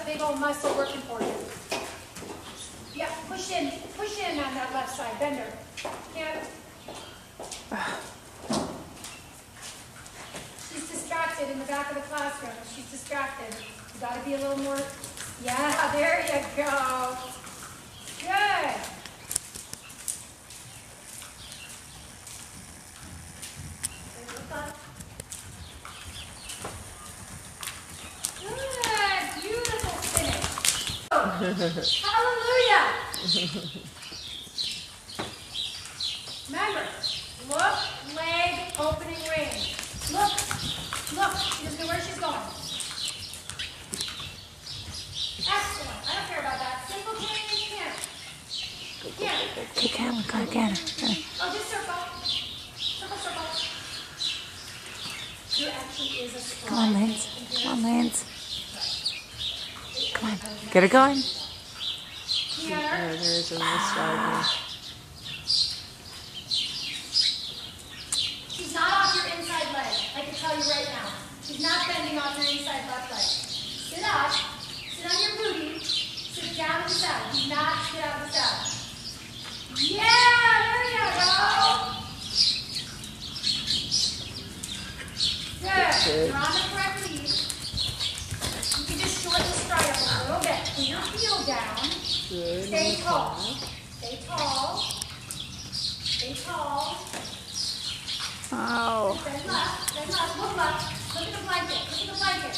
big old muscle working for you. Yeah, push in on that left side, bend her. Yeah. She's distracted in the back of the classroom. She's distracted. You gotta be a little more, yeah, there you go. Good. Good, beautiful finish. Hallelujah. Remember, look, leg, opening range. Look, she doesn't know where she's going. Excellent, I don't care about that. Simple change, here. Okay, Cam, go again. Oh, just circle. Circle. There actually is a slide. Come on, Lance. Come on, Lance. Come on, get her going. Here. Yeah, there is a little slide She's not off your inside leg. I can tell you right now. She's not bending off your inside left leg. Sit up. Sit on your booty. Sit down in the saddle. Do not sit out of the saddle. Yeah, there you go. Good. You're on the correct lead. You can just shorten the stride up a little bit. Put your heel down. Good. Stay tall. Stay tall. Stay tall. Oh. Then left. Look left. Look at the blanket.